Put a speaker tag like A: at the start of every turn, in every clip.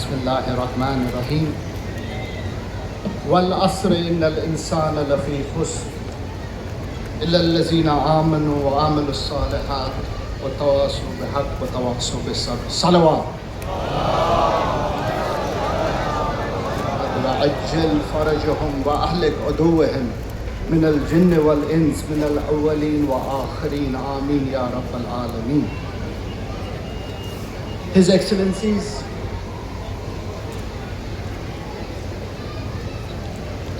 A: بسم اللہ الرحمن الرحیم والعصر ان الانسان لفی خسر الا الذین آمنوا وعملوا الصالحات وتواصوا بالحق وتواصوا بالصبر صلوات وعجل فرجهم واهلك عدوهم من الجن والانس من الاولین والآخرین آمین یا رب العالمین. His Excellencies,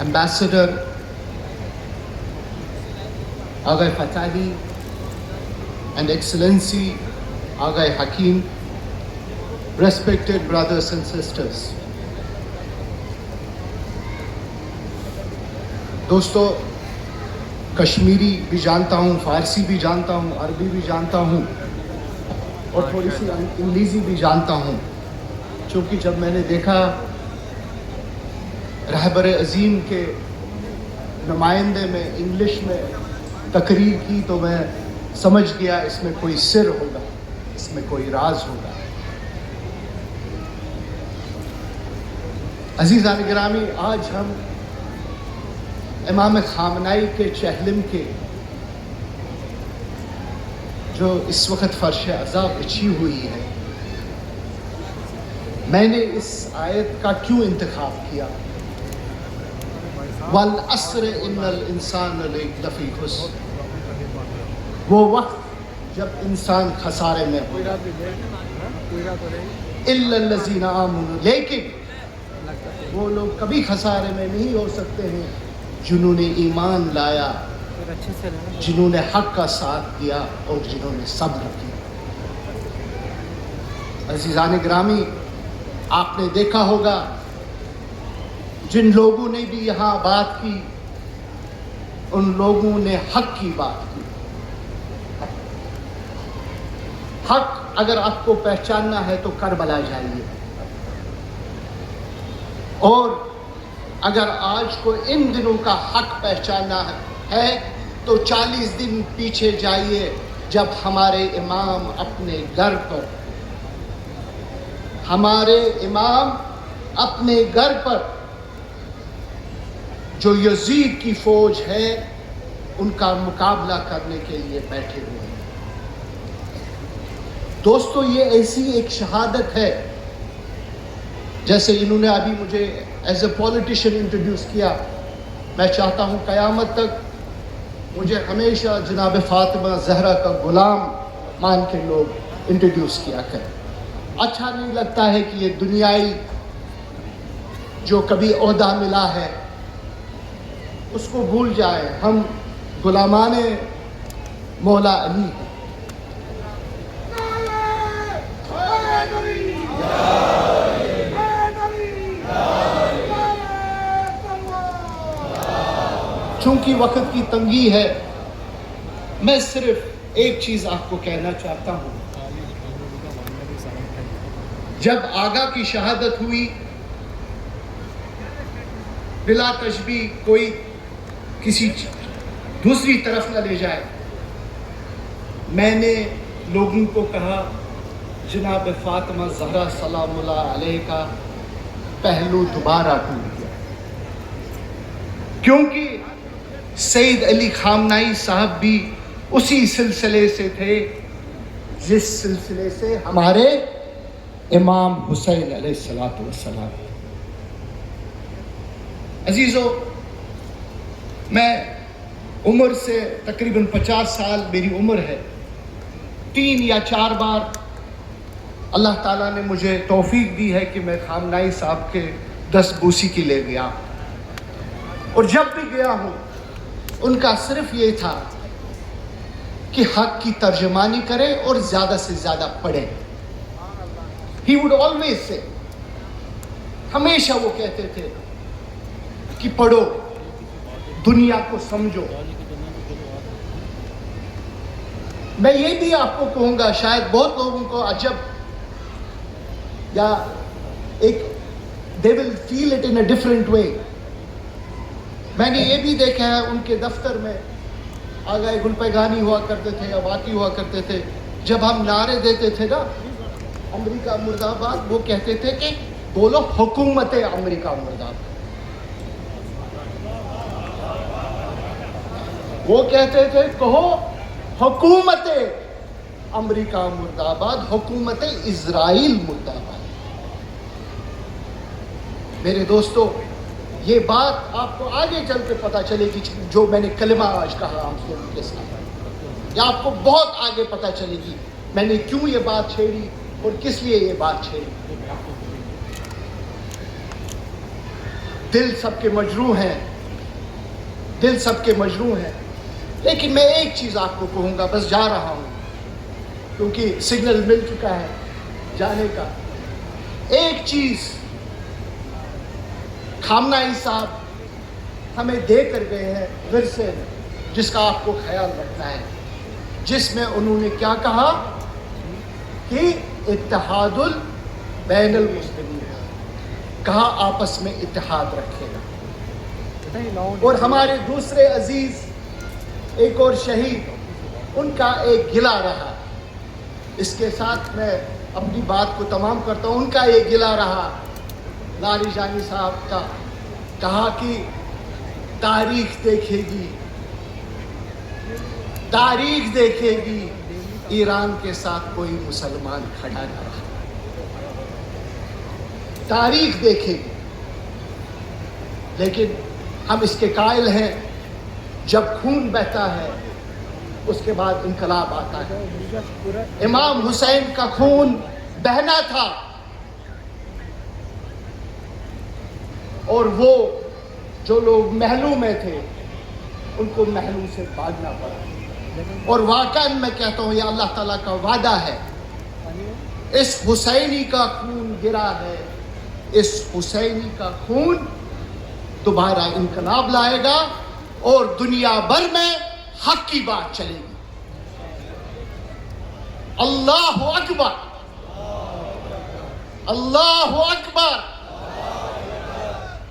A: Ambassador Aghay Fatahi and Excellency Aghay Hakim, respected brothers and sisters. دوستو، کشمیری بھی جانتا ہوں، فارسی بھی جانتا ہوں، عربی بھی جانتا ہوں اور تھوڑی سی انگریزی بھی جانتا ہوں، چونکہ جب میں نے دیکھا رہبر عظیم کے نمائندے میں انگلش میں تقریر کی تو میں سمجھ گیا اس میں کوئی سر ہوگا، اس میں کوئی راز ہوگا. عزیزان گرامی، آج ہم امام خامنائی کے چہلم کے جو اس وقت فرش عزا بچھی ہوئی ہے، میں نے اس آیت کا کیوں انتخاب کیا؟ والعصر ان الانسان لفی خسر، وہ وقت جب انسان خسارے میں ہو، الا الذین آمنوا، لیکن وہ لوگ کبھی خسارے میں نہیں ہو سکتے ہیں جنہوں نے ایمان لایا، جنہوں نے حق کا ساتھ دیا اور جنہوں نے صبر کیا. عزیزان گرامی، آپ نے دیکھا ہوگا جن لوگوں نے بھی یہاں بات کی، ان لوگوں نے حق کی بات کی. حق اگر آپ کو پہچاننا ہے تو کربلا جائیے، اور اگر آج کو ان دنوں کا حق پہچاننا ہے تو 40 دن پیچھے جائیے، جب ہمارے امام اپنے گھر پر، ہمارے امام اپنے گھر پر جو یزید کی فوج ہے ان کا مقابلہ کرنے کے لیے بیٹھے ہوئے ہیں. دوستو، یہ ایسی ایک شہادت ہے جیسے انہوں نے ابھی مجھے ایز اے پولیٹیشین انٹروڈیوس کیا. میں چاہتا ہوں قیامت تک مجھے ہمیشہ جناب فاطمہ زہرا کا غلام مان کے لوگ انٹروڈیوس کیا کریں. اچھا نہیں لگتا ہے کہ یہ دنیائی جو کبھی عہدہ ملا ہے اس کو بھول جائے. ہم غلامان مولا علی ہیں. چونکہ وقت کی تنگی ہے، میں صرف ایک چیز آپ کو کہنا چاہتا ہوں. جب آغا کی شہادت ہوئی، بلا تشبیہ کوئی کسی دوسری طرف نہ لے جائے، میں نے لوگوں کو کہا جناب فاطمہ زہرا سلام اللہ علیہ کا پہلو دوبارہ ٹوٹ گیا، کیونکہ سید علی خامنائی صاحب بھی اسی سلسلے سے تھے جس سلسلے سے ہمارے امام حسین علیہ السلام. عزیزو، میں عمر سے تقریباً 50 سال میری عمر ہے. 3 یا 4 بار اللہ تعالیٰ نے مجھے توفیق دی ہے کہ میں خامنائی صاحب کے دست بوسی کے لے گیا، اور جب بھی گیا ہوں ان کا صرف یہ تھا کہ حق کی ترجمانی کرے اور زیادہ سے زیادہ پڑھیں. He would always say، ہمیشہ وہ کہتے تھے کہ پڑھو، دنیا کو سمجھو. میں یہ بھی آپ کو کہوں گا، شاید بہت لوگوں کو عجب یا ایک they will feel it in a different way. میں نے یہ بھی دیکھا ہے ان کے دفتر میں آگاہ گل پیگانی ہوا کرتے تھے یا باقی ہوا کرتے تھے، جب ہم نعرے دیتے تھے نا امریکہ مرد آباد، وہ کہتے تھے کہ بولو حکومت امریکہ مرد آباد. وہ کہتے تھے کہو حکومت امریکہ مرد آباد, حکومت اسرائیل مرد آباد. میرے دوستو, یہ بات آپ کو آگے چل کے پتہ چلے گی, جو میں نے کلمہ آج کہا ہم سے ان کے ساتھ, یا آپ کو بہت آگے پتہ چلے گی میں نے کیوں یہ بات چھیڑی اور کس لیے یہ بات چھیڑی. دل سب کے مجروح ہیں, دل سب کے مجروح ہیں, لیکن میں ایک چیز آپ کو کہوں گا, بس جا رہا ہوں کیونکہ سگنل مل چکا ہے جانے کا. ایک چیز خامنائی صاحب ہمیں دے کر گئے ہیں ورثے میں, جس کا آپ کو خیال رکھنا ہے, جس میں انہوں نے کیا کہا کہ اتحاد بین المسلمین, کہا آپس میں اتحاد رکھے گا. اور ہمارے دوسرے عزیز ایک اور شہید, ان کا ایک گلہ رہا, اس کے ساتھ میں اپنی بات کو تمام کرتا ہوں. ان کا ایک گلہ رہا لاری جانی صاحب کا, کہا کہ تاریخ دیکھے گی, تاریخ دیکھے گی ایران کے ساتھ کوئی مسلمان کھڑا نہ رہا. تاریخ دیکھے گی, لیکن ہم اس کے قائل ہیں جب خون بہتا ہے اس کے بعد انقلاب آتا ہے. امام حسین کا خون بہنا تھا اور وہ جو لوگ محلوں میں تھے ان کو محلوں سے بھاگنا پڑا. اور واقعاً میں کہتا ہوں یہ اللہ تعالیٰ کا وعدہ ہے, اس حسینی کا خون گرا ہے, اس حسینی کا خون دوبارہ انقلاب لائے گا اور دنیا بھر میں حق کی بات چلے گی. اللہ اکبر, اللہ اکبر,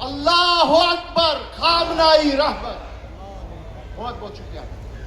A: اللہ اکبر. خامنائی رہبر